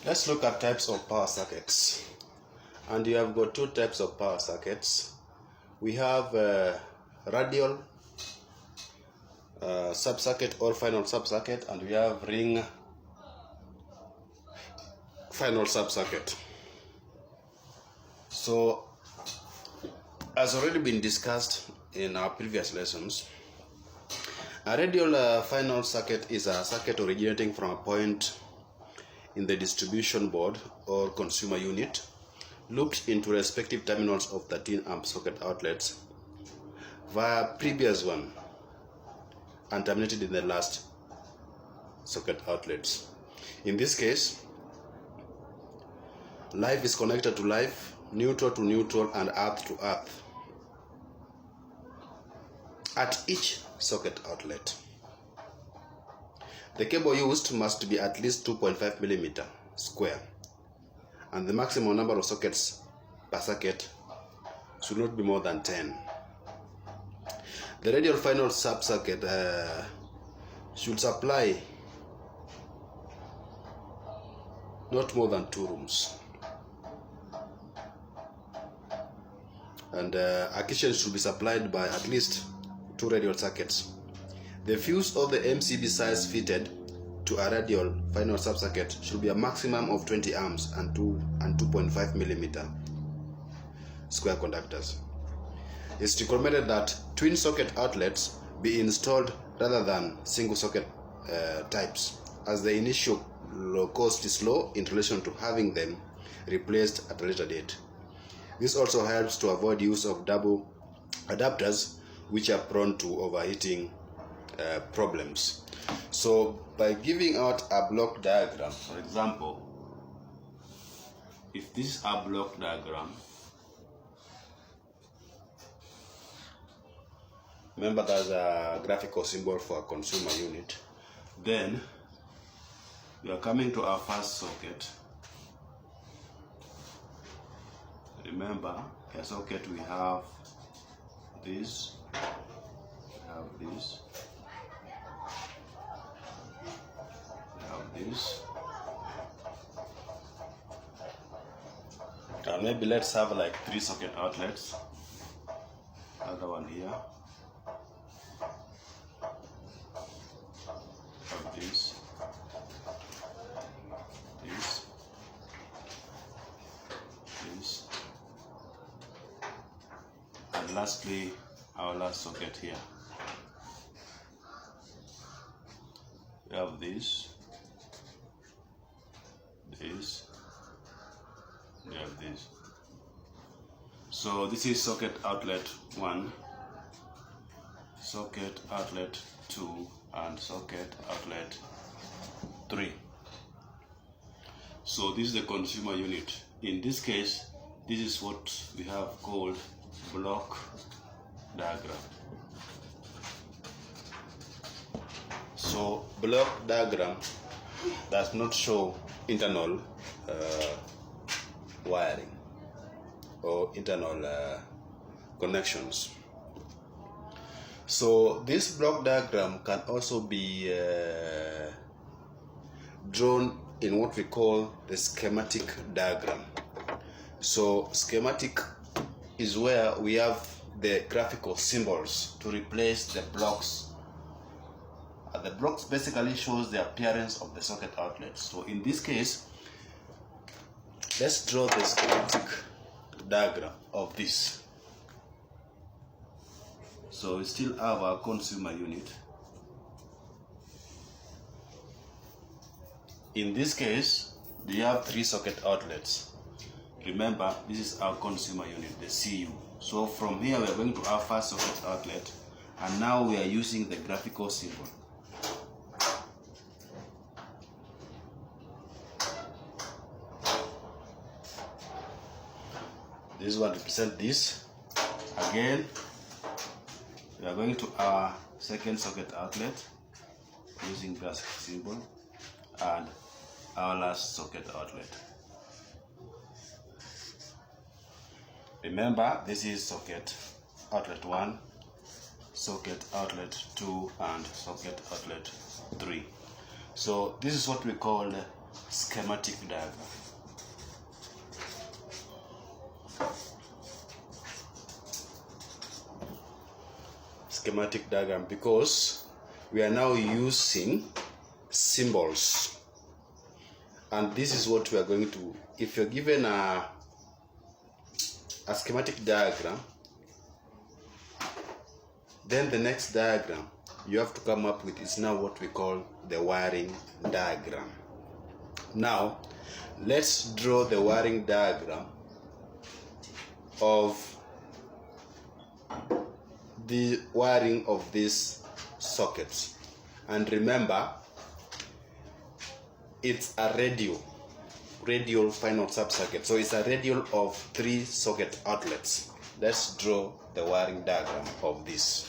Let's look at types of power circuits. And you have got two types of power circuits. We have radial sub-circuit or final sub-circuit, and we have ring final sub-circuit. So, as already been discussed in our previous lessons, a radial final circuit is a circuit originating from a point in the distribution board or consumer unit, looped into respective terminals of 13 amp socket outlets via previous one and terminated in the last socket outlets. In this case, live is connected to live, neutral to neutral, and earth to earth at each socket outlet. The cable used must be at least 2.5 millimeter square, and the maximum number of sockets per circuit should not be more than 10. The radial final sub-circuit should supply not more than 2 rooms, and a kitchen should be supplied by at least 2 radial circuits. The fuse of the MCB size fitted to a radial final sub-circuit should be a maximum of 20 amps and 2.5 millimeter square conductors. It's recommended that twin socket outlets be installed rather than single socket types, as the initial cost is low in relation to having them replaced at a later date. This also helps to avoid use of double adapters, which are prone to overheating problems. So by giving out a block diagram, for example, if this is a block diagram, remember there's a graphical symbol for a consumer unit, then we are coming to our first socket. Remember, a socket we have this, we have this, this, and maybe let's have like 3 socket outlets. Another one here, have this, this, this, and lastly our last socket here. We have this, this, we have this. So this is socket outlet 1, socket outlet 2, and socket outlet 3. So this is the consumer unit. In this case, this is what we have called block diagram. So block diagram does not show internal wiring or internal connections. So this block diagram can also be drawn in what we call the schematic diagram. So schematic is where we have the graphical symbols to replace the blocks. The blocks basically shows the appearance of the socket outlets. So in this case, let's draw the schematic diagram of this. So we still have our consumer unit. In this case, we have 3 socket outlets. Remember, this is our consumer unit, the CU. So from here we are going to our first socket outlet, and now we are using the graphical symbol. This one represents this. Again, we are going to our second socket outlet using graphic symbol, and our last socket outlet. Remember, this is socket outlet 1, socket outlet 2, and socket outlet 3. So this is what we call schematic diagram. Schematic diagram, because we are now using symbols, and this is what we are going to. If you're given a schematic diagram, then the next diagram you have to come up with is now what we call the wiring diagram. Now let's draw the wiring diagram of the wiring of these sockets. And remember, it's a radial final subcircuit, so it's a radial of 3 socket outlets. Let's draw the wiring diagram of this.